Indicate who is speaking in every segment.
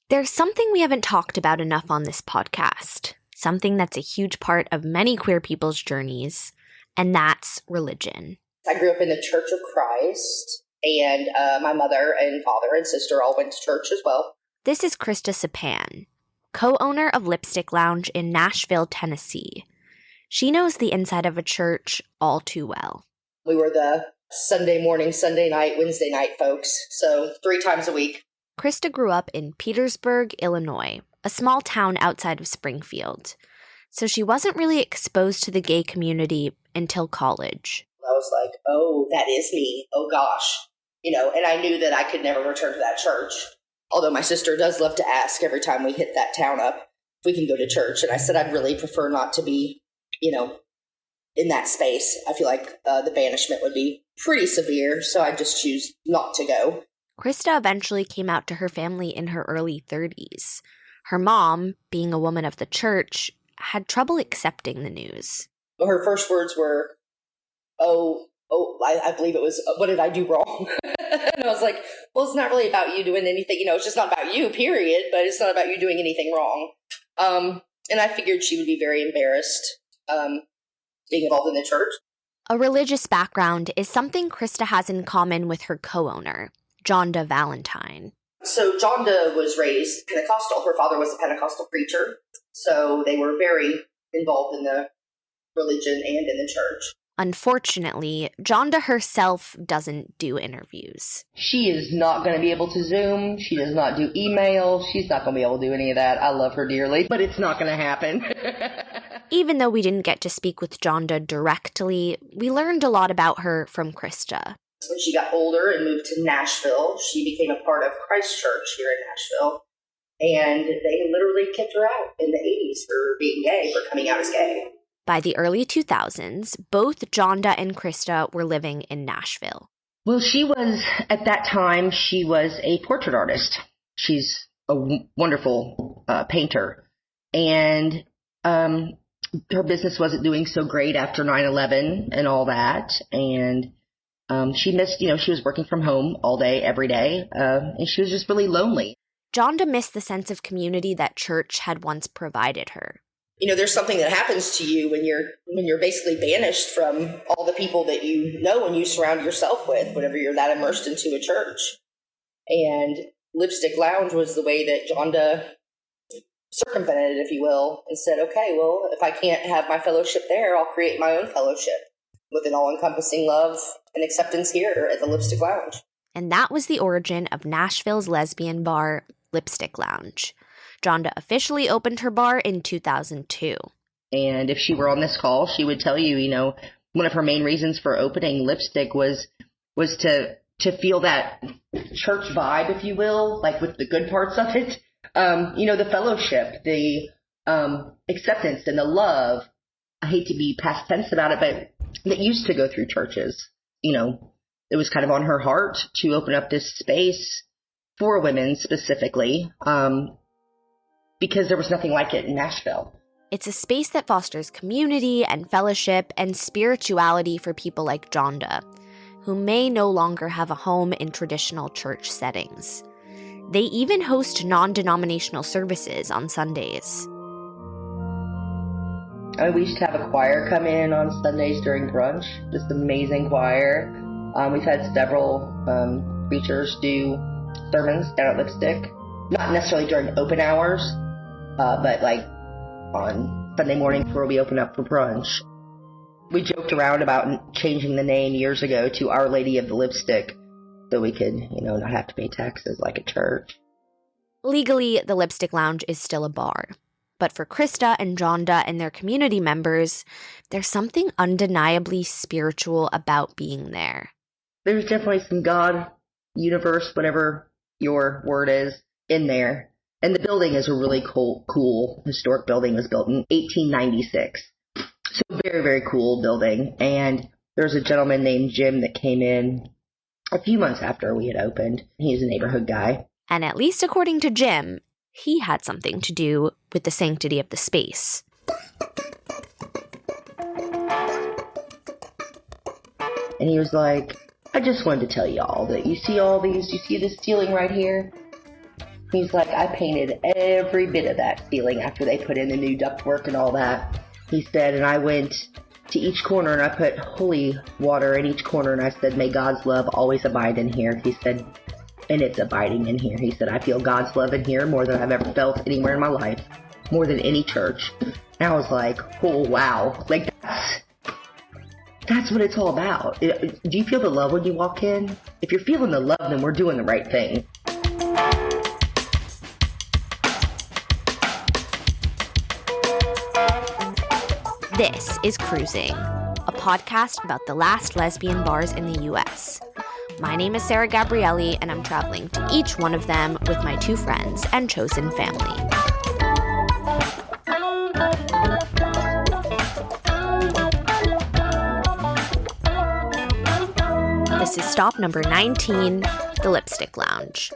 Speaker 1: There's something we haven't talked about enough on this podcast, something that's a huge part of many queer people's journeys, and that's religion.
Speaker 2: I grew up in the Church of Christ, and my mother and father and sister all went to church as well.
Speaker 1: This is Krista Sapan, co-owner of Lipstick Lounge in Nashville, Tennessee. She knows the inside of a church all too well.
Speaker 2: We were the Sunday morning, Sunday night, Wednesday night folks, so 3 times a week.
Speaker 1: Krista grew up in Petersburg, Illinois, a small town outside of Springfield. So she wasn't really exposed to the gay community until college.
Speaker 2: I was like, oh, that is me. Oh, gosh. And I knew that I could never return to that church. Although my sister does love to ask every time we hit that town up if we can go to church. And I said I'd really prefer not to be, in that space. I feel like the banishment would be pretty severe, so I just choose not to go.
Speaker 1: Krista eventually came out to her family in her early 30s. Her mom, being a woman of the church, had trouble accepting the news.
Speaker 2: Her first words were, I believe it was, what did I do wrong? And I was like, well, it's not really about you doing anything, it's just not about you, period, but it's not about you doing anything wrong. And I figured she would be very embarrassed being involved in the church.
Speaker 1: A religious background is something Krista has in common with her co-owner, Jonda Valentine.
Speaker 2: So Jonda was raised Pentecostal. Her father was a Pentecostal preacher. So they were very involved in the religion and in the church.
Speaker 1: Unfortunately, Jonda herself doesn't do interviews.
Speaker 3: She is not going to be able to Zoom. She does not do email. She's not going to be able to do any of that. I love her dearly, but it's not going to happen.
Speaker 1: Even though we didn't get to speak with Jonda directly, we learned a lot about her from Krista.
Speaker 2: When she got older and moved to Nashville, she became a part of Christ Church here in Nashville. And they literally kicked her out in the 80s for being gay, for coming out as gay.
Speaker 1: By the early 2000s, both Jonda and Krista were living in Nashville.
Speaker 3: Well, at that time, she was a portrait artist. She's a wonderful painter. And her business wasn't doing so great after 9/11 and all that. And she missed, she was working from home all day, every day. And she was just really lonely.
Speaker 1: Jonda missed the sense of community that church had once provided her.
Speaker 2: There's something that happens to you when you're basically banished from all the people that you know and you surround yourself with whenever you're that immersed into a church. And Lipstick Lounge was the way that Jonda circumvented it, if you will, and said, okay, well, if I can't have my fellowship there, I'll create my own fellowship with an all-encompassing love and acceptance here at the Lipstick Lounge.
Speaker 1: And that was the origin of Nashville's lesbian bar, Lipstick Lounge. Jonda officially opened her bar in 2002.
Speaker 3: And if she were on this call, she would tell you, one of her main reasons for opening Lipstick was to feel that church vibe, if you will, like with the good parts of it. The fellowship, the acceptance and the love. I hate to be past tense about it, but that used to go through churches. It was kind of on her heart to open up this space for women specifically. Because there was nothing like it in Nashville.
Speaker 1: It's a space that fosters community and fellowship and spirituality for people like Jonda, who may no longer have a home in traditional church settings. They even host non-denominational services on Sundays.
Speaker 3: We used to have a choir come in on Sundays during brunch, this amazing choir. We've had several preachers do sermons down at Lipstick, not necessarily during open hours, but like on Sunday morning before we open up for brunch. We joked around about changing the name years ago to Our Lady of the Lipstick so we could, not have to pay taxes like a church.
Speaker 1: Legally, the Lipstick Lounge is still a bar. But for Krista and Jonda and their community members, there's something undeniably spiritual about being there.
Speaker 3: There's definitely some God, universe, whatever your word is, in there. And the building is a really cool historic building. It was built in 1896. So very, very cool building. And there's a gentleman named Jim that came in a few months after we had opened. He's a neighborhood guy.
Speaker 1: And at least according to Jim, he had something to do with the sanctity of the space.
Speaker 3: And he was like, I just wanted to tell y'all that you see this ceiling right here? He's like, I painted every bit of that ceiling after they put in the new ductwork and all that. He said, and I went to each corner and I put holy water in each corner and I said, may God's love always abide in here. He said, and it's abiding in here. He said, I feel God's love in here more than I've ever felt anywhere in my life, more than any church. And I was like, oh, wow. Like, that's what it's all about. Do you feel the love when you walk in? If you're feeling the love, then we're doing the right thing.
Speaker 1: This is Cruising, a podcast about the last lesbian bars in the U.S. My name is Sarah Gabrielli, and I'm traveling to each one of them with my two friends and chosen family. This is stop number 19, the Lipstick Lounge.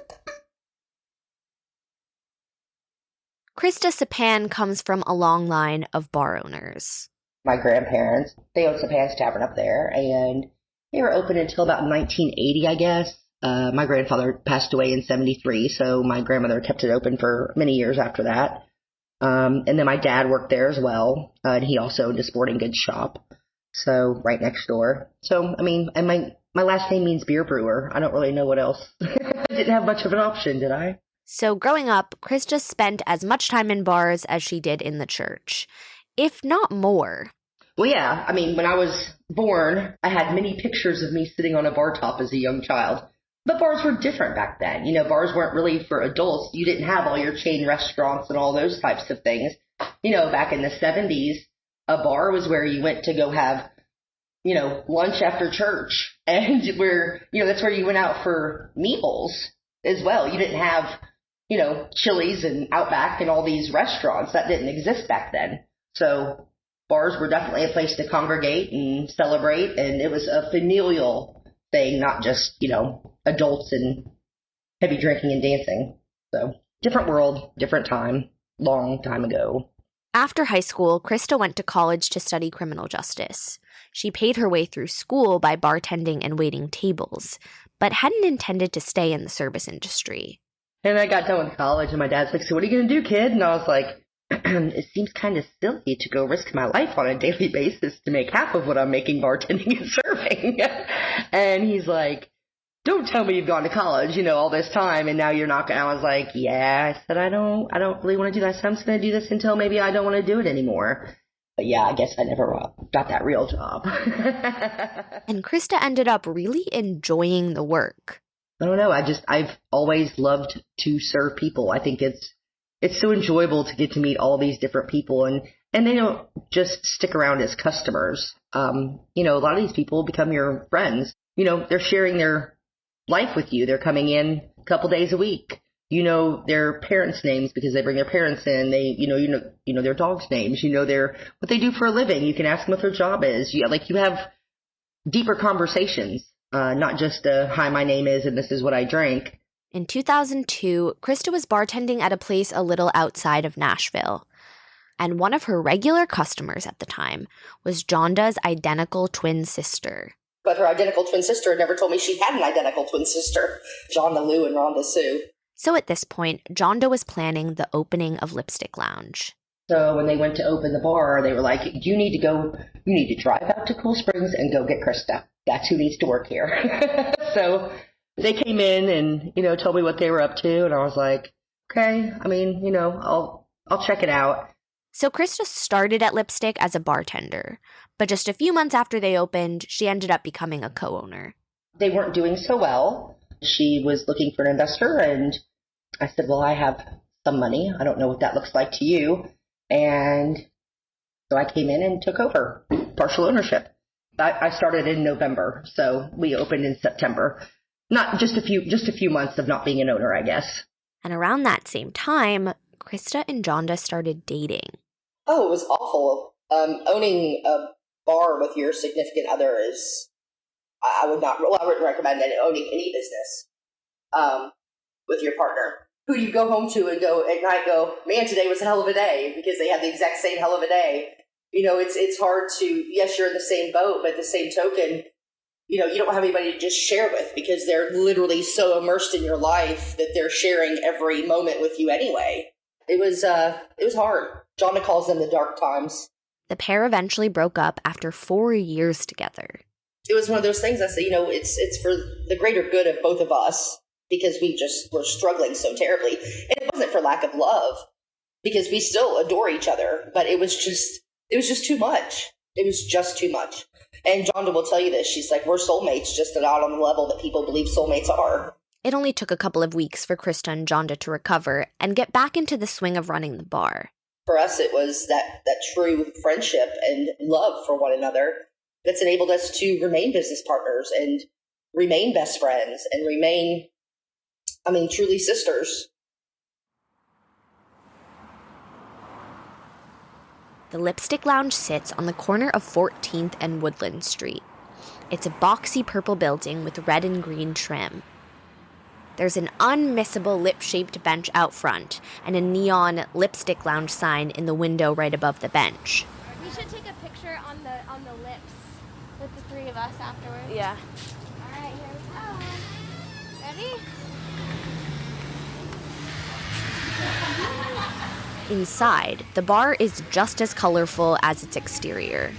Speaker 1: Krista Sapan comes from a long line of bar owners.
Speaker 3: My grandparents, they owned Sapan's Tavern up there, and they were open until about 1980, I guess. My grandfather passed away in 73, so my grandmother kept it open for many years after that. And then my dad worked there as well, and he also owned a sporting goods shop, so right next door. So, I mean, and my last name means beer brewer. I don't really know what else. I didn't have much of an option, did I?
Speaker 1: So growing up, Krista spent as much time in bars as she did in the church, if not more.
Speaker 3: Well, yeah. I mean, when I was born, I had many pictures of me sitting on a bar top as a young child. But bars were different back then. You know, bars weren't really for adults. You didn't have all your chain restaurants and all those types of things. You know, back in the 70s, a bar was where you went to go have, you know, lunch after church. And where, you know, that's where you went out for meals as well. You didn't have, you know, Chili's and Outback and all these restaurants. That didn't exist back then. So bars were definitely a place to congregate and celebrate, and it was a familial thing, not just, you know, adults and heavy drinking and dancing. So different world, different time, long time ago.
Speaker 1: After high school, Krista went to college to study criminal justice. She paid her way through school by bartending and waiting tables, but hadn't intended to stay in the service industry.
Speaker 3: And I got done with college, and my dad's like, so what are you going to do, kid? And I was like, it seems kind of silly to go risk my life on a daily basis to make half of what I'm making bartending and serving. And he's like, don't tell me you've gone to college, you know, all this time, and now you're not. And I was like, yeah. I said, I don't really want to do that. So I'm just going to do this until maybe I don't want to do it anymore. But yeah, I guess I never got that real job.
Speaker 1: And Krista ended up really enjoying the work.
Speaker 3: I don't know. I've always loved to serve people. I think it's so enjoyable to get to meet all these different people, and they don't just stick around as customers. You know, a lot of these people become your friends. You know, they're sharing their life with you. They're coming in a couple days a week. You know their parents' names because they bring their parents in. They, you know their dogs' names. You know what they do for a living. You can ask them what their job is. You have deeper conversations. Not just hi, my name is, and this is what I drink.
Speaker 1: In 2002, Krista was bartending at a place a little outside of Nashville. And one of her regular customers at the time was Jonda's identical twin sister.
Speaker 2: But her identical twin sister had never told me she had an identical twin sister, Jonda Lou and Rhonda Sue.
Speaker 1: So at this point, Jonda was planning the opening of Lipstick Lounge.
Speaker 3: So when they went to open the bar, they were like, you need to drive out to Cool Springs and go get Krista. That's who needs to work here. So they came in and, you know, told me what they were up to. And I was like, okay, I mean, you know, I'll check it out.
Speaker 1: So Krista started at Lipstick as a bartender. But just a few months after they opened, she ended up becoming a co-owner.
Speaker 3: They weren't doing so well. She was looking for an investor. And I said, well, I have some money. I don't know what that looks like to you. And so I came in and took over partial ownership. I started in November, so we opened in September. Not just a few months of not being an owner, I guess.
Speaker 1: And around that same time, Krista and Jonda started dating.
Speaker 2: Oh, it was awful. Owning a bar with your significant other is, I wouldn't recommend owning any business with your partner. Who you go home to and go at night, man, today was a hell of a day, because they had the exact same hell of a day. You know, it's hard to, yes, you're in the same boat, but at the same token, you don't have anybody to just share with because they're literally so immersed in your life that they're sharing every moment with you anyway. It was hard. Jonda calls them the dark times.
Speaker 1: The pair eventually broke up after 4 years together.
Speaker 2: It was one of those things I said, it's for the greater good of both of us because we just were struggling so terribly. And it wasn't for lack of love because we still adore each other, but it was just too much. It was just too much. And Jonda will tell you this. She's like, we're soulmates, just not on the level that people believe soulmates are.
Speaker 1: It only took a couple of weeks for Krista and Jonda to recover and get back into the swing of running the bar.
Speaker 2: For us, it was that true friendship and love for one another that's enabled us to remain business partners and remain best friends and remain, truly sisters.
Speaker 1: The Lipstick Lounge sits on the corner of 14th and Woodland Street. It's a boxy purple building with red and green trim. There's an unmissable lip-shaped bench out front and a neon Lipstick Lounge sign in the window right above the bench.
Speaker 4: We should take a picture on the lips with the three of us afterwards.
Speaker 1: Yeah.
Speaker 4: All right, here we go. Ready?
Speaker 1: Inside, the bar is just as colorful as its exterior.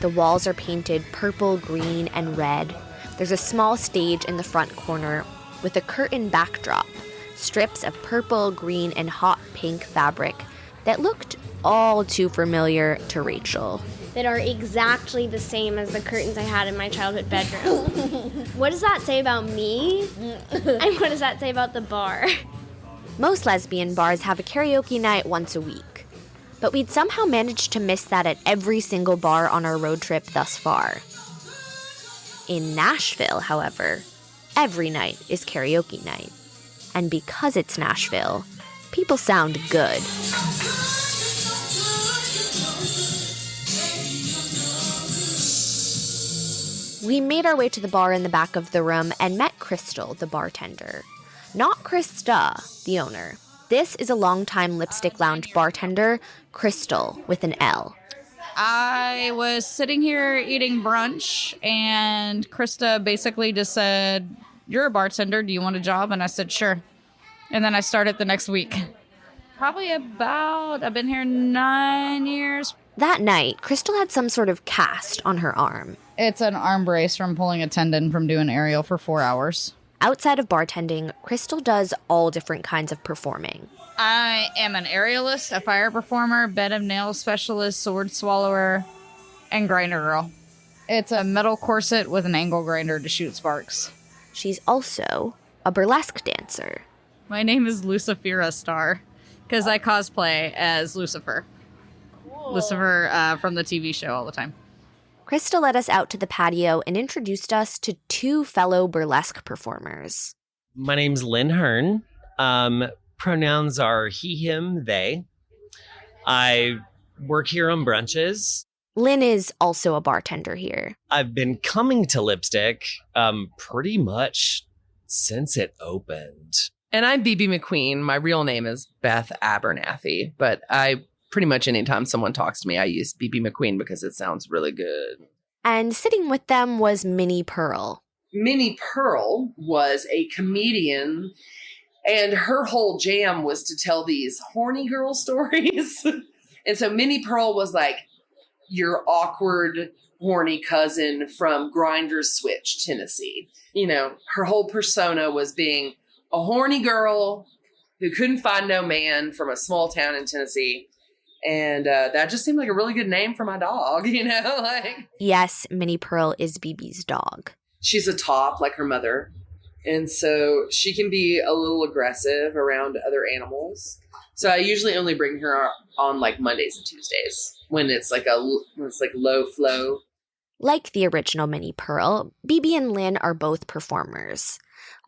Speaker 1: The walls are painted purple, green, and red. There's a small stage in the front corner with a curtain backdrop, strips of purple, green, and hot pink fabric that looked all too familiar to Rachel.
Speaker 4: That are exactly the same as the curtains I had in my childhood bedroom. What does that say about me? And what does that say about the bar?
Speaker 1: Most lesbian bars have a karaoke night once a week, but we'd somehow managed to miss that at every single bar on our road trip thus far. In Nashville, however, every night is karaoke night. And because it's Nashville, people sound good. We made our way to the bar in the back of the room and met Crystal, the bartender. Not Krista, the owner. This is a longtime Lipstick Lounge bartender, Crystal, with an L.
Speaker 5: I was sitting here eating brunch, and Krista basically just said, "You're a bartender. Do you want a job?" And I said, "Sure." And then I started the next week. I've been here 9 years.
Speaker 1: That night, Crystal had some sort of cast on her arm.
Speaker 5: It's an arm brace from pulling a tendon from doing aerial for 4 hours.
Speaker 1: Outside of bartending, Crystal does all different kinds of performing.
Speaker 5: I am an aerialist, a fire performer, bed of nails specialist, sword swallower, and grinder girl. It's a metal corset with an angle grinder to shoot sparks.
Speaker 1: She's also a burlesque dancer.
Speaker 5: My name is Lucifera Star, because I cosplay as Lucifer. Cool. Lucifer from the TV show all the time.
Speaker 1: Krista led us out to the patio and introduced us to two fellow burlesque performers.
Speaker 6: My name's Lynn Hearn. Pronouns are he, him, they. I work here on brunches.
Speaker 1: Lynn is also a bartender here.
Speaker 6: I've been coming to Lipstick pretty much since it opened.
Speaker 7: And I'm BB McQueen. My real name is Beth Abernathy, but pretty much anytime someone talks to me, I use BB McQueen because it sounds really good.
Speaker 1: And sitting with them was Minnie Pearl.
Speaker 8: Minnie Pearl was a comedian, and her whole jam was to tell these horny girl stories. And so Minnie Pearl was like your awkward, horny cousin from Grinders Switch, Tennessee. You know, her whole persona was being a horny girl who couldn't find no man from a small town in Tennessee. And that just seemed like a really good name for my dog, you know? Like,
Speaker 1: yes, Minnie Pearl is BB's dog.
Speaker 8: She's a top like her mother. And so she can be a little aggressive around other animals. So I usually only bring her on like Mondays and Tuesdays when it's like low flow.
Speaker 1: Like the original Minnie Pearl, BB and Lynn are both performers.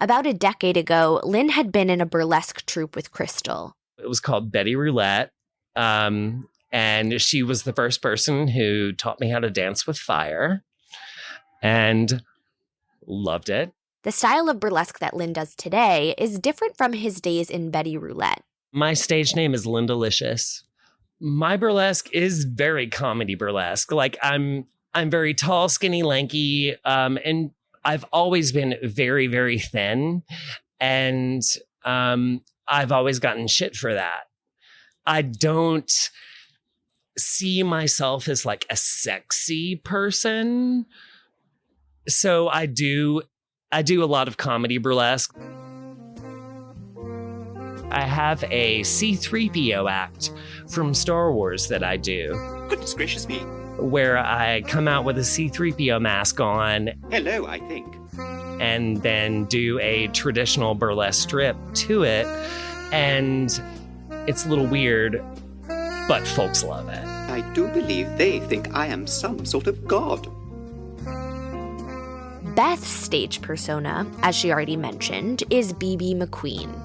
Speaker 1: About a decade ago, Lynn had been in a burlesque troupe with Crystal.
Speaker 6: It was called Betty Roulette. And she was the first person who taught me how to dance with fire and loved it.
Speaker 1: The style of burlesque that Lynn does today is different from his days in Betty Roulette.
Speaker 6: My stage name is Lindalicious. My burlesque is very comedy burlesque. Like I'm very tall, skinny, lanky, and I've always been very, very thin, and I've always gotten shit for that. I don't see myself as like a sexy person. So I do a lot of comedy burlesque. I have a C-3PO act from Star Wars that I do.
Speaker 9: Goodness gracious me.
Speaker 6: Where I come out with a C-3PO mask on.
Speaker 9: Hello, I think.
Speaker 6: And then do a traditional burlesque strip to it. And it's a little weird, but folks love it.
Speaker 9: I do believe they think I am some sort of god.
Speaker 1: Beth's stage persona, as she already mentioned, is BB McQueen.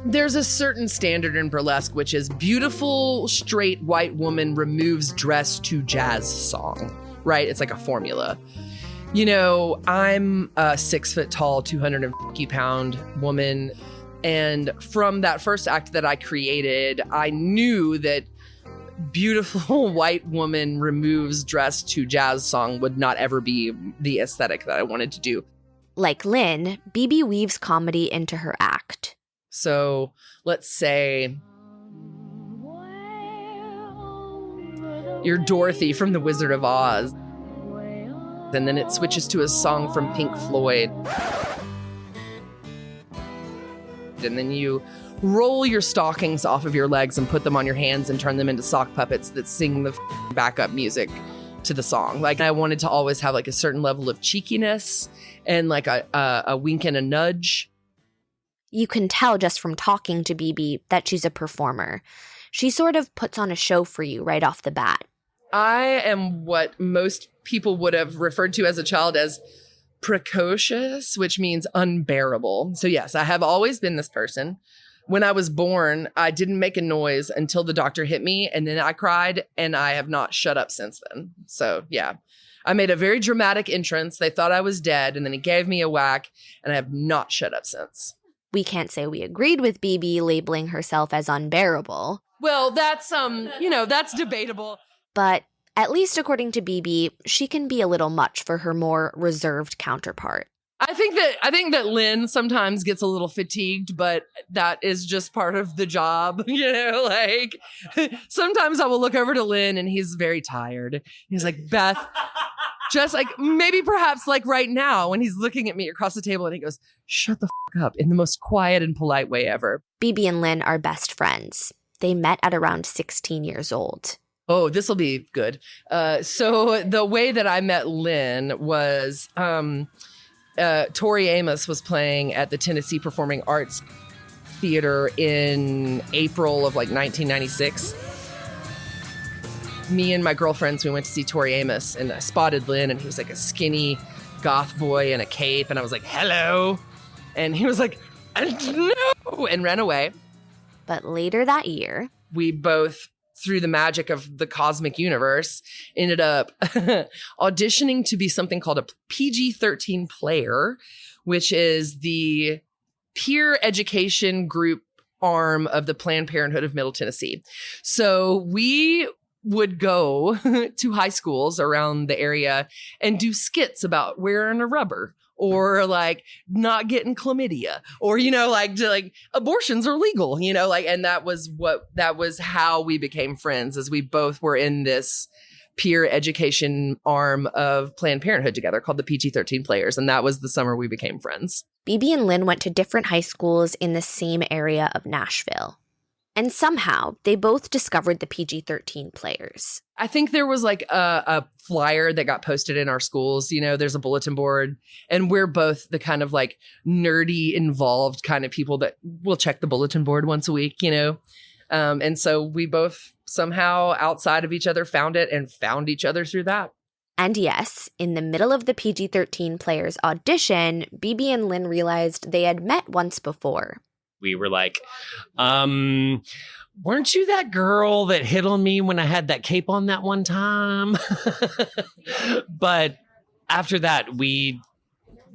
Speaker 7: There's a certain standard in burlesque, which is beautiful, straight white woman removes dress to jazz song, right? It's like a formula. You know, I'm a 6 foot tall, 250 pound woman. And from that first act that I created, I knew that beautiful white woman removes dress to jazz song would not ever be the aesthetic that I wanted to do.
Speaker 1: Like Lynn, BB weaves comedy into her act.
Speaker 7: So let's say you're Dorothy from The Wizard of Oz. And then it switches to a song from Pink Floyd. And then you roll your stockings off of your legs and put them on your hands and turn them into sock puppets that sing the backup music to the song. Like, I wanted to always have like a certain level of cheekiness and like a wink and a nudge.
Speaker 1: You can tell just from talking to BB that she's a performer. She sort of puts on a show for you right off the bat.
Speaker 7: I am what most people would have referred to as a child as precocious, which means unbearable. So yes, I have always been this person. When I was born, I didn't make a noise until the doctor hit me, and then I cried, and I have not shut up since then. So yeah, I made a very dramatic entrance. They thought I was dead, and then he gave me a whack, and I have not shut up since.
Speaker 1: We can't say we agreed with BB labeling herself as unbearable.
Speaker 7: Well, that's that's debatable.
Speaker 1: But at least according to BB, she can be a little much for her more reserved counterpart.
Speaker 7: I think that Lynn sometimes gets a little fatigued, but that is just part of the job. You know, like sometimes I will look over to Lynn and he's very tired. He's like, Beth, just like maybe perhaps like right now when he's looking at me across the table and he goes, shut the fuck up, in the most quiet and polite way ever.
Speaker 1: BB and Lynn are best friends. They met at around 16 years old.
Speaker 7: Oh, this will be good. So the way that I met Lynn was Tori Amos was playing at the Tennessee Performing Arts Theater in April of like 1996. Me and my girlfriends, we went to see Tori Amos, and I spotted Lynn, and he was like a skinny goth boy in a cape, and I was like, hello. And he was like, no, and ran away.
Speaker 1: But later that year,
Speaker 7: we both, through the magic of the cosmic universe, ended up auditioning to be something called a PG-13 player, which is the peer education group arm of the Planned Parenthood of Middle Tennessee. So we would go to high schools around the area and do skits about wearing a rubber, or like not getting chlamydia, or, you know, like abortions are legal, you know, like, and that was how we became friends, as we both were in this peer education arm of Planned Parenthood together called the PG-13 Players. And that was the summer we became friends.
Speaker 1: BB and Lynn went to different high schools in the same area of Nashville. And somehow, they both discovered the PG-13 Players.
Speaker 7: I think there was like a flyer that got posted in our schools. You know, there's a bulletin board, and we're both the kind of like nerdy, involved kind of people that will check the bulletin board once a week, you know? And so we both somehow outside of each other found it and found each other through that.
Speaker 1: And yes, in the middle of the PG-13 Players audition, BB and Lynn realized they had met once before.
Speaker 6: We were like, weren't you that girl that hit on me when I had that cape on that one time? But after that, we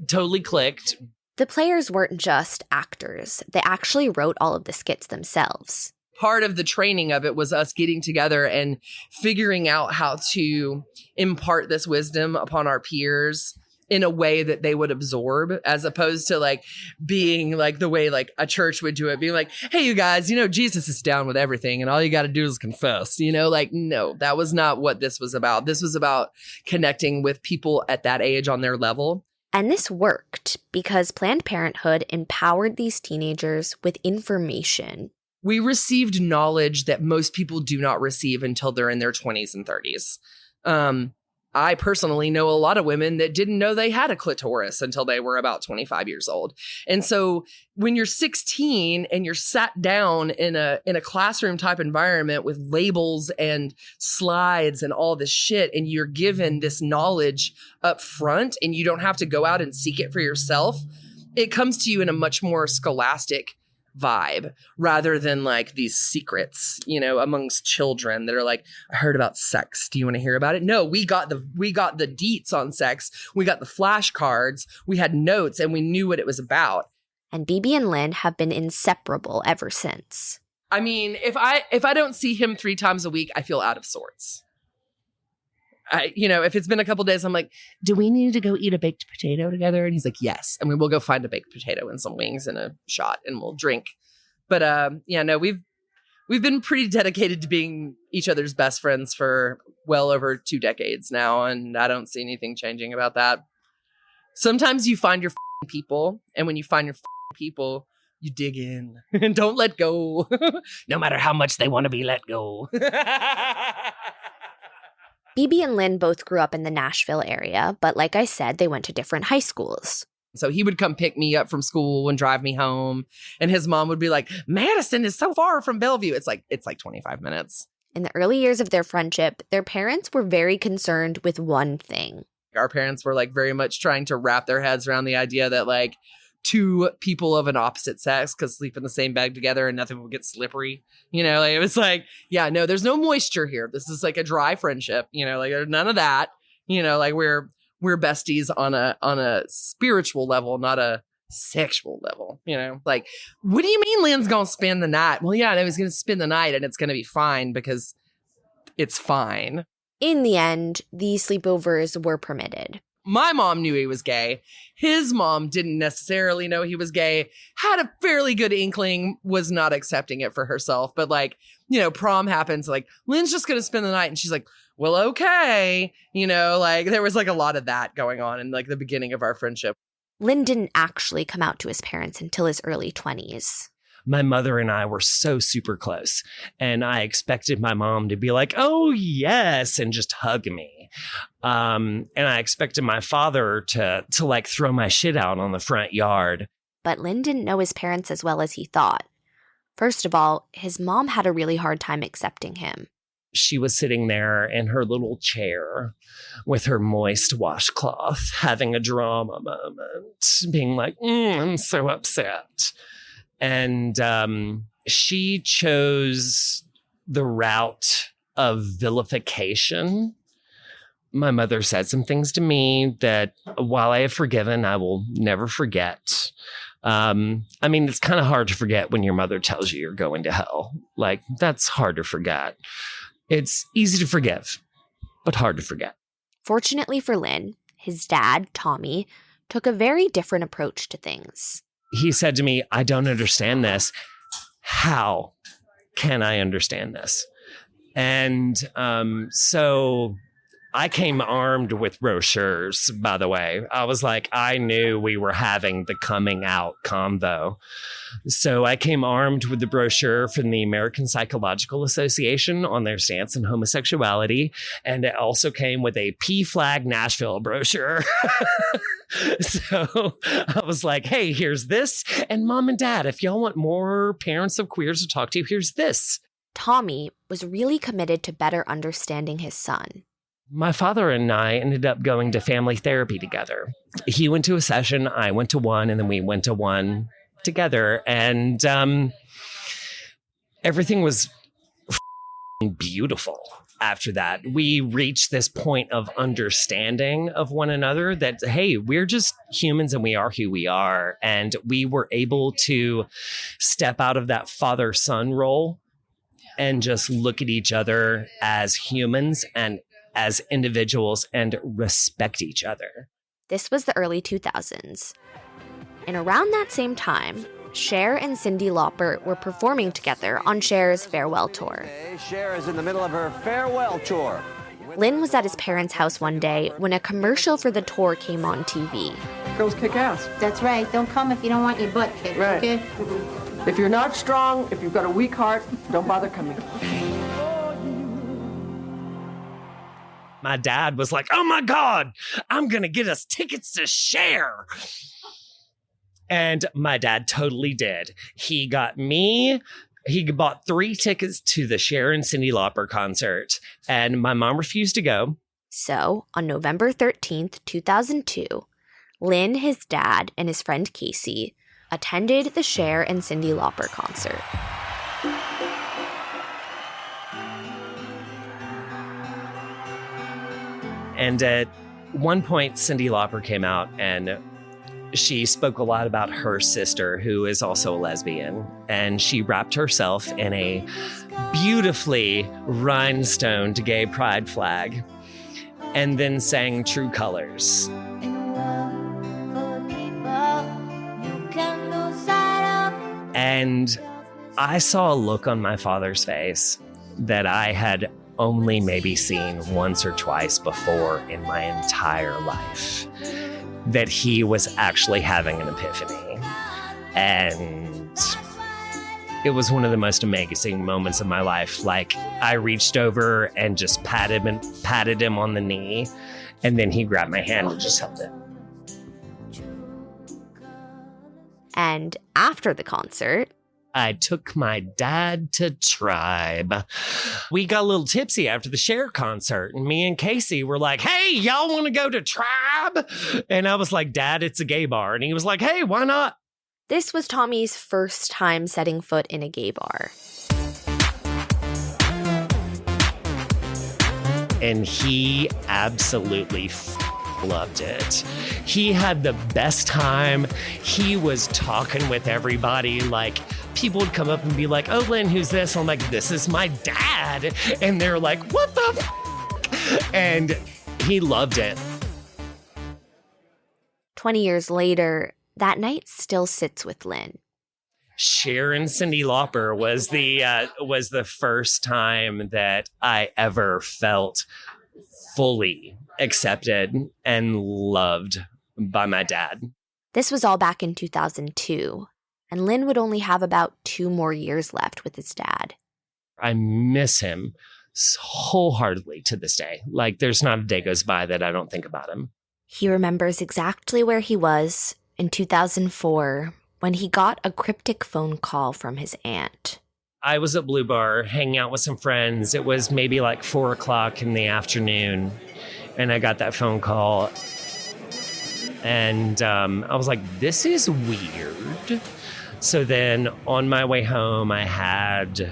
Speaker 6: totally clicked.
Speaker 1: The Players weren't just actors. They actually wrote all of the skits themselves.
Speaker 7: Part of the training of it was us getting together and figuring out how to impart this wisdom upon our peers in a way that they would absorb, as opposed to like being like the way like a church would do it, being like, hey, you guys, Jesus is down with everything and all you got to do is confess, like, no, that was not what this was about. This was about connecting with people at that age on their level.
Speaker 1: And this worked because Planned Parenthood empowered these teenagers with information.
Speaker 7: We received knowledge that most people do not receive until they're in their 20s and 30s. I personally know a lot of women that didn't know they had a clitoris until they were about 25 years old. And so when you're 16 and you're sat down in a classroom type environment with labels and slides and all this shit, and you're given this knowledge up front and you don't have to go out and seek it for yourself, it comes to you in a much more scholastic vibe rather than like these secrets, amongst children that are like, I heard about sex. Do you want to hear about it? No, we got the deets on sex. We got the flashcards. We had notes and we knew what it was about.
Speaker 1: And BB and Lynn have been inseparable ever since.
Speaker 7: I mean, if I don't see him 3 times a week, I feel out of sorts. If it's been a couple days, I'm like, do we need to go eat a baked potato together? And he's like, yes. And we will go find a baked potato and some wings and a shot and we'll drink. But we've been pretty dedicated to being each other's best friends for well over 2 decades now. And I don't see anything changing about that. Sometimes you find your people. And when you find your people, you dig in and don't let go, no matter how much they want to be let go.
Speaker 1: BB and Lynn both grew up in the Nashville area, but like I said, they went to different high schools.
Speaker 7: So he would come pick me up from school and drive me home. And his mom would be like, Madison is so far from Bellevue. It's like 25 minutes.
Speaker 1: In the early years of their friendship, their parents were very concerned with one thing.
Speaker 7: Our parents were like very much trying to wrap their heads around the idea that like 2 people of an opposite sex could sleep in the same bed together and nothing would get slippery. It was like, yeah, no, there's no moisture here. This is like a dry friendship, like there's none of that, like we're besties on a spiritual level, not a sexual level, like, what do you mean Lynn's going to spend the night? Well, yeah, no, he's going to spend the night and it's going to be fine because it's fine.
Speaker 1: In the end, these sleepovers were permitted.
Speaker 7: My mom knew he was gay. His mom didn't necessarily know he was gay, had a fairly good inkling, was not accepting it for herself. But like, prom happens, like Lynn's just going to spend the night. And she's like, well, okay. Like there was like a lot of that going on in like the beginning of our friendship.
Speaker 1: Lynn didn't actually come out to his parents until his early 20s.
Speaker 6: My mother and I were so super close, and I expected my mom to be like, oh, yes, and just hug me. And I expected my father to like throw my shit out on the front yard.
Speaker 1: But Lynn didn't know his parents as well as he thought. First of all, his mom had a really hard time accepting him.
Speaker 6: She was sitting there in her little chair with her moist washcloth, having a drama moment, being like, I'm so upset. And she chose the route of vilification. My mother said some things to me that while I have forgiven, I will never forget. It's kind of hard to forget when your mother tells you you're going to hell. Like, that's hard to forget. It's easy to forgive, but hard to forget.
Speaker 1: Fortunately for Lynn, his dad, Tommy, took a very different approach to things.
Speaker 6: He said to me, I don't understand this. How can I understand this? And so I came armed with brochures, by the way. I was like, I knew we were having the coming out convo. So I came armed with the brochure from the American Psychological Association on their stance on homosexuality. And it also came with a PFLAG Nashville brochure. So I was like, hey, here's this. And mom and dad, if y'all want more parents of queers to talk to, here's this.
Speaker 1: Tommy was really committed to better understanding his son.
Speaker 6: My father and I ended up going to family therapy together. He went to a session, I went to one, and then we went to one together. And everything was beautiful after that. We reached this point of understanding of one another that, hey, we're just humans and we are who we are. And we were able to step out of that father-son role and just look at each other as humans and as individuals and respect each other.
Speaker 1: This was the early 2000s. And around that same time, Cher and Cyndi Lauper were performing together on Cher's farewell tour.
Speaker 10: Cher is in the middle of her farewell tour.
Speaker 1: Lynn was at his parents' house one day when a commercial for the tour came on TV.
Speaker 10: Girls kick ass.
Speaker 11: That's right. Don't come if you don't want your butt kicked,
Speaker 10: Right.
Speaker 11: okay?
Speaker 10: If you're not strong, if you've got a weak heart, don't bother coming.
Speaker 6: My dad was like, oh my God, I'm going to get us tickets to Cher. And my dad totally did. He bought 3 tickets to the Cher and Cyndi Lauper concert, and my mom refused to go.
Speaker 1: So, on November 13th, 2002, Lynn, his dad, and his friend Casey attended the Cher and Cyndi Lauper concert.
Speaker 6: And at one point, Cyndi Lauper came out and she spoke a lot about her sister, who is also a lesbian. And she wrapped herself in a beautifully rhinestoned gay pride flag and then sang True Colors. And I saw a look on my father's face that I had only maybe seen once or twice before in my entire life, that he was actually having an epiphany. And it was one of the most amazing moments of my life. Like, I reached over and just patted him on the knee, and then he grabbed my hand and just held it.
Speaker 1: And after the concert,
Speaker 6: I took my dad to Tribe. We got a little tipsy after the Cher concert, and me and Casey were like, hey, y'all want to go to Tribe? And I was like, Dad, it's a gay bar. And he was like, hey, why not?
Speaker 1: this was Tommy's first time setting foot in a gay bar.
Speaker 6: And he absolutely loved it. He had the best time. He was talking with everybody. Like, people would come up and be like, oh, Lynn, who's this? I'm like, this is my dad. And they're like, what the And he loved it.
Speaker 1: 20 years later, that night still sits with Lynn.
Speaker 6: Cher and Cyndi Lauper was the first time that I ever felt fully accepted and loved by my dad.
Speaker 1: This was all back in 2002, and Lynn would only have about 2 more years left with his dad.
Speaker 6: I miss him wholeheartedly to this day. Like, there's not a day goes by that I don't think about him.
Speaker 1: He remembers exactly where he was in 2004 when he got a cryptic phone call from his aunt.
Speaker 6: I was at Blue Bar hanging out with some friends. It was maybe like 4 o'clock in the afternoon, and I got that phone call. And I was like, this is weird. So then on my way home, I had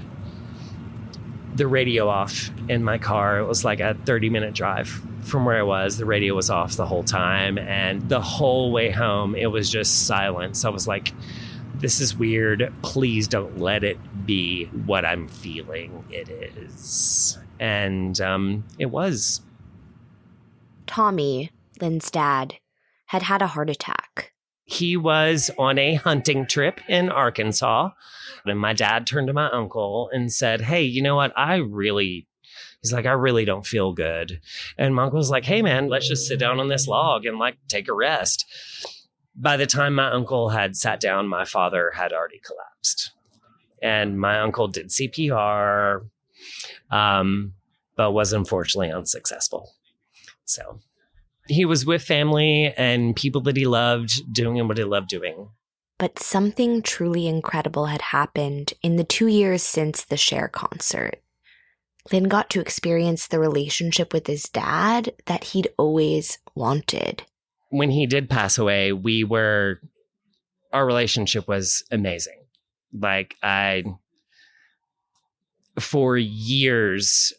Speaker 6: the radio off in my car. It was like a 30-minute drive from where I was. The radio was off the whole time. And the whole way home, it was just silence. I was like, this is weird. Please don't let it be what I'm feeling it is. And it was.
Speaker 1: Tommy, Lynn's dad, had had a heart attack.
Speaker 6: He was on a hunting trip in Arkansas. And my dad turned to my uncle and said, hey, you know what? He's like, I really don't feel good. And my uncle was like, hey, man, let's just sit down on this log and like take a rest. By the time my uncle had sat down, my father had already collapsed. And my uncle did CPR, but was unfortunately unsuccessful. So he was with family and people that he loved, doing what he loved doing.
Speaker 1: But something truly incredible had happened in the 2 years since the Cher concert. Lynn got to experience the relationship with his dad that he'd always wanted.
Speaker 6: When he did pass away, our relationship was amazing. Like, for years,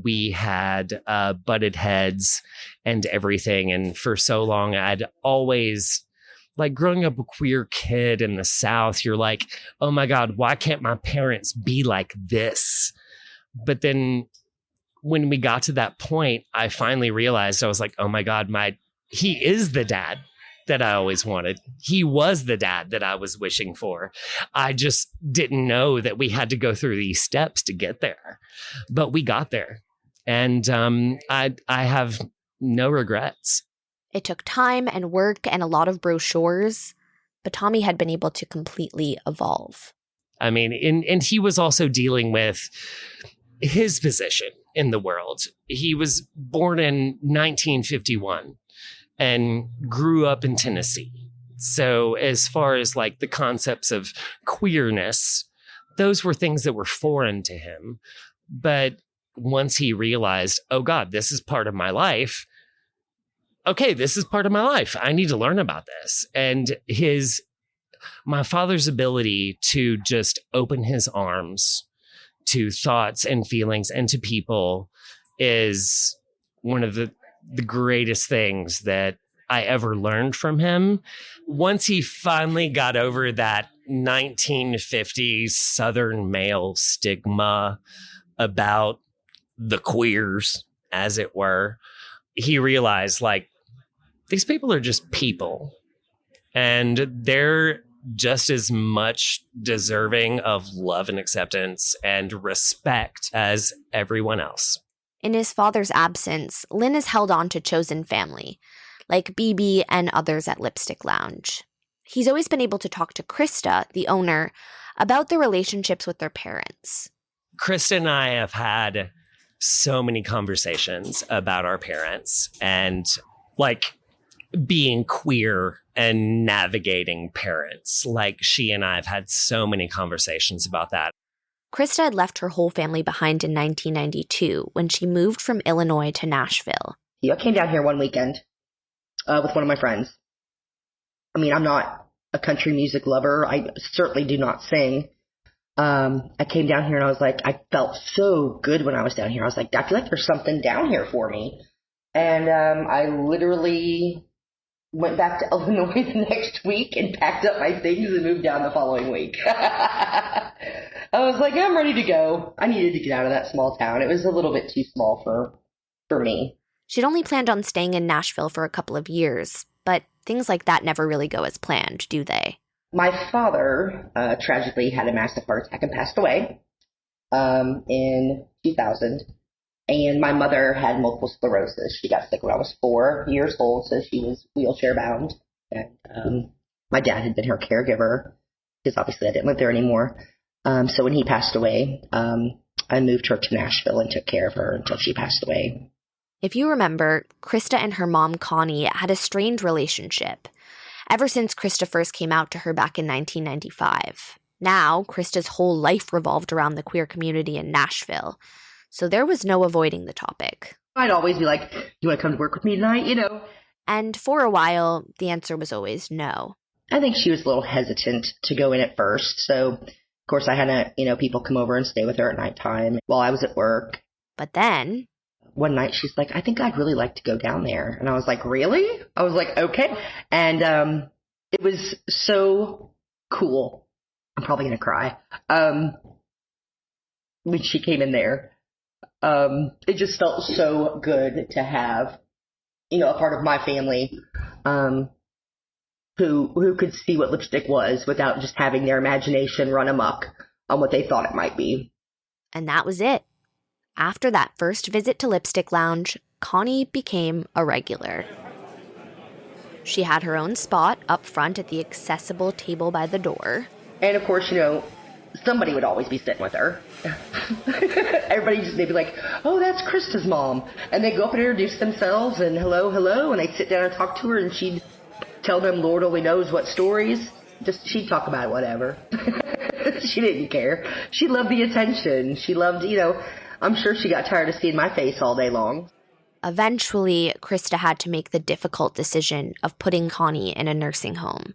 Speaker 6: we had butted heads and everything. And for so long, I'd always, like, growing up a queer kid in the South, you're like, oh my God, why can't my parents be like this? But then when we got to that point, I finally realized, I was like, oh my God, my he is the dad that I always wanted. He was the dad that I was wishing for. I just didn't know that we had to go through these steps to get there, but we got there. And I have no regrets.
Speaker 1: It took time and work and a lot of brochures, but Tommy had been able to completely evolve.
Speaker 6: I mean, and he was also dealing with his position in the world. He was born in 1951 and grew up in Tennessee. So as far as like the concepts of queerness, those were things that were foreign to him. But once he realized, oh God, this is part of my life. Okay, this is part of my life. I need to learn about this. And my father's ability to just open his arms to thoughts and feelings and to people is one of the greatest things that I ever learned from him. Once he finally got over that 1950s Southern male stigma about the queers, as it were, he realized, like, these people are just people, and they're just as much deserving of love and acceptance and respect as everyone else.
Speaker 1: In his father's absence, Lynn has held on to chosen family, like BB and others at Lipstick Lounge. He's always been able to talk to Krista, the owner, about their relationships with their parents.
Speaker 6: Krista and I have had so many conversations about our parents and like being queer and navigating parents. Like she and I have had so many conversations about that.
Speaker 1: Krista had left her whole family behind in 1992 when she moved from Illinois to Nashville.
Speaker 3: I came down here one weekend with one of my friends. I mean, I'm not a country music lover. I certainly do not sing. I came down here and I was like, I felt so good when I was down here. I was like, I feel like there's something down here for me. And I literally went back to Illinois the next week and packed up my things and moved down the following week. I was like, I'm ready to go. I needed to get out of that small town. It was a little bit too small for me.
Speaker 1: She'd only planned on staying in Nashville for a couple of years, but things like that never really go as planned, do they?
Speaker 3: My father tragically had a massive heart attack and passed away in 2000. And my mother had multiple sclerosis. She got sick when I was 4 years old, so she was wheelchair bound. And my dad had been her caregiver because obviously I didn't live there anymore. So when he passed away, I moved her to Nashville and took care of her until she passed away.
Speaker 1: If you remember, Krista and her mom, Connie, had a strained relationship ever since Krista first came out to her back in 1995. Now, Krista's whole life revolved around the queer community in Nashville, so there was no avoiding the topic.
Speaker 3: I'd always be like, you want to come to work with me tonight, you know?
Speaker 1: And for a while, the answer was always no.
Speaker 3: I think she was a little hesitant to go in at first, so of course I had people come over and stay with her at nighttime while I was at work.
Speaker 1: But then
Speaker 3: one night she's like, I think I'd really like to go down there. And I was like, really? I was like, okay. And it was so cool. I'm probably going to cry. When she came in there, it just felt so good to have, a part of my family who could see what lipstick was without just having their imagination run amok on what they thought it might be.
Speaker 1: And that was it. After that first visit to Lipstick Lounge, Connie became a regular. She had her own spot up front at the accessible table by the door.
Speaker 3: And of course, somebody would always be sitting with her. They'd be like, oh, that's Krista's mom. And they'd go up and introduce themselves and hello, and they'd sit down and talk to her, and she'd tell them Lord only knows what stories. She'd talk about whatever. She didn't care. She loved the attention. She loved, I'm sure she got tired of seeing my face all day long.
Speaker 1: Eventually, Krista had to make the difficult decision of putting Connie in a nursing home.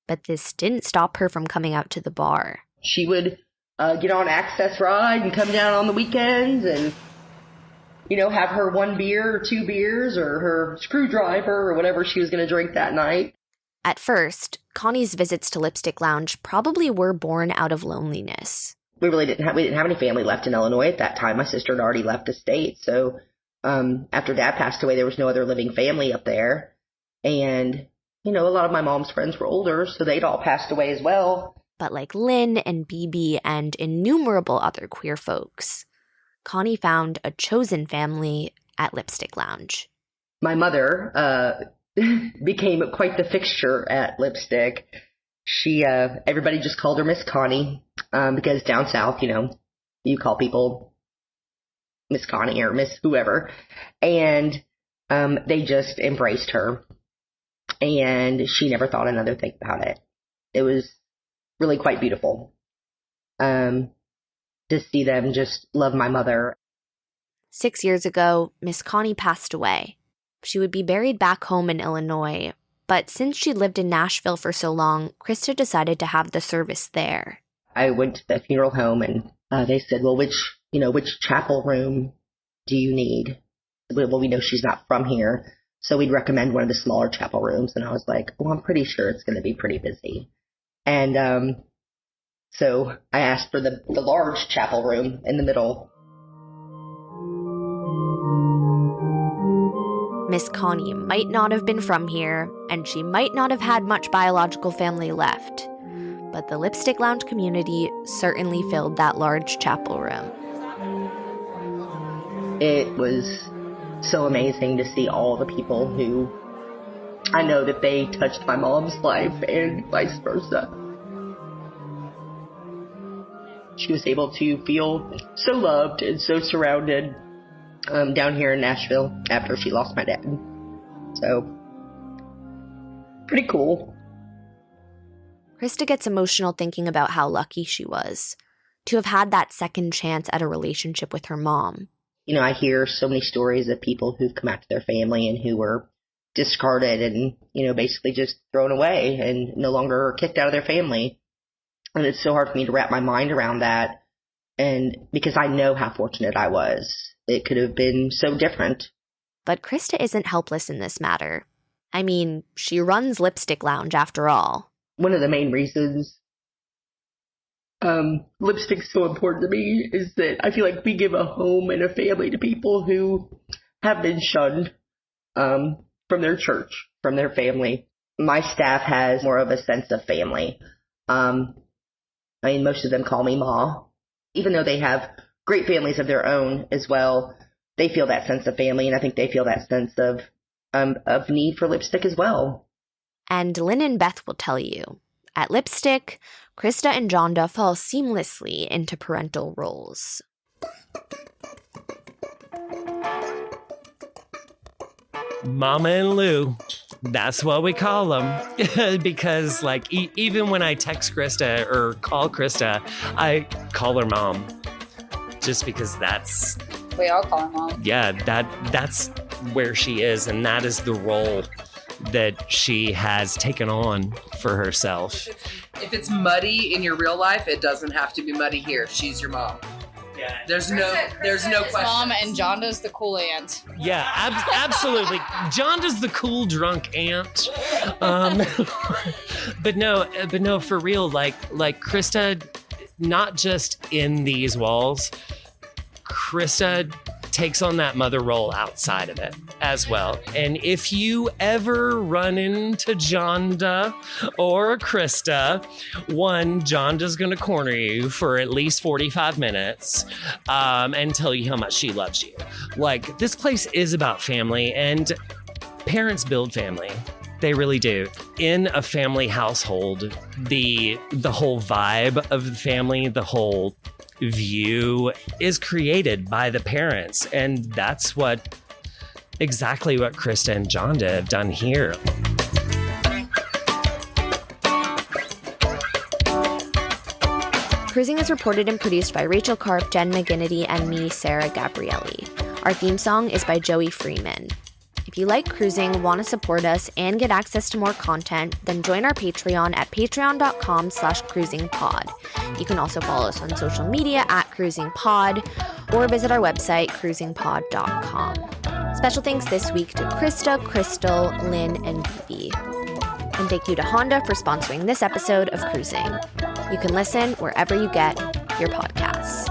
Speaker 1: But this didn't stop her from coming out to the bar.
Speaker 3: She would get on Access Ride and come down on the weekends and, have her 1 beer or 2 beers or her screwdriver or whatever she was going to drink that night.
Speaker 1: At first, Connie's visits to Lipstick Lounge probably were born out of loneliness.
Speaker 3: We didn't have any family left in Illinois at that time. My sister had already left the state. So after Dad passed away, there was no other living family up there. And, you know, a lot of my mom's friends were older, so they'd all passed away as well.
Speaker 1: But like Lynn and BB and innumerable other queer folks, Connie found a chosen family at Lipstick Lounge.
Speaker 3: My mother became quite the fixture at Lipstick. She, everybody just called her Miss Connie, because down south, you know, you call people Miss Connie or Miss whoever. And they just embraced her. And she never thought another thing about it. It was really quite beautiful to see them just love my mother.
Speaker 1: 6 years ago, Miss Connie passed away. She would be buried back home in Illinois, but since she lived in Nashville for so long, Krista decided to have the service there.
Speaker 3: I went to the funeral home and they said, well, which chapel room do you need? Well, we know she's not from here, so we'd recommend one of the smaller chapel rooms. And I was like, well, I'm pretty sure it's going to be pretty busy. And so I asked for the large chapel room in the middle.
Speaker 1: Miss Connie might not have been from here, and she might not have had much biological family left, but the Lipstick Lounge community certainly filled that large chapel room.
Speaker 3: It was so amazing to see all the people who I know that they touched my mom's life and vice versa. She was able to feel so loved and so surrounded down here in Nashville after she lost my dad. So, pretty cool.
Speaker 1: Krista gets emotional thinking about how lucky she was to have had that second chance at a relationship with her mom.
Speaker 3: You know, I hear so many stories of people who've come out to their family and who were discarded and, you know, basically just thrown away and no longer kicked out of their family. And it's so hard for me to wrap my mind around that. And because I know how fortunate I was, it could have been so different.
Speaker 1: But Krista isn't helpless in this matter. I mean, she runs Lipstick Lounge after all.
Speaker 3: One of the main reasons Lipstick's so important to me is that I feel like we give a home and a family to people who have been shunned from their church, from their family. My staff has more of a sense of family. I mean, most of them call me Ma. Even though they have great families of their own as well, they feel that sense of family, and I think they feel that sense of need for Lipstick as well.
Speaker 1: And Lynn and Beth will tell you, at Lipstick, Krista and Jonda fall seamlessly into parental roles.
Speaker 6: Mama and Lou, that's what we call them. Because, like, even when I text Krista or call Krista, I call her Mom. Just because that's...
Speaker 5: We all call her Mom.
Speaker 6: Yeah, that's where she is, and that is the role that she has taken on for herself.
Speaker 8: If it's muddy in your real life, it doesn't have to be muddy here. She's your mom. Yeah. There's no question.
Speaker 5: Mom, and Jonda's the cool aunt.
Speaker 6: Yeah, absolutely. Jonda's the cool drunk aunt. But no, for real, like Krista, not just in these walls, Krista takes on that mother role outside of it as well. And if you ever run into Jonda or Krista, Jonda's going to corner you for at least 45 minutes and tell you how much she loves you. Like, this place is about family, and parents build family. They really do. In a family household, the whole vibe of the family, the whole view is created by the parents. And that's exactly what Krista and Jonda have done here.
Speaker 1: Cruising is reported and produced by Rachel Karp, Jen McGinnity, and me, Sarah Gabrielli. Our theme song is by Joey Freeman. If you like cruising, want to support us, and get access to more content, then join our Patreon at patreon.com/cruisingpod. You can also follow us on social media at cruisingpod, or visit our website, cruisingpod.com. Special thanks this week to Krista, Crystal, Lynn, and Bibi. And thank you to Honda for sponsoring this episode of Cruising. You can listen wherever you get your podcasts.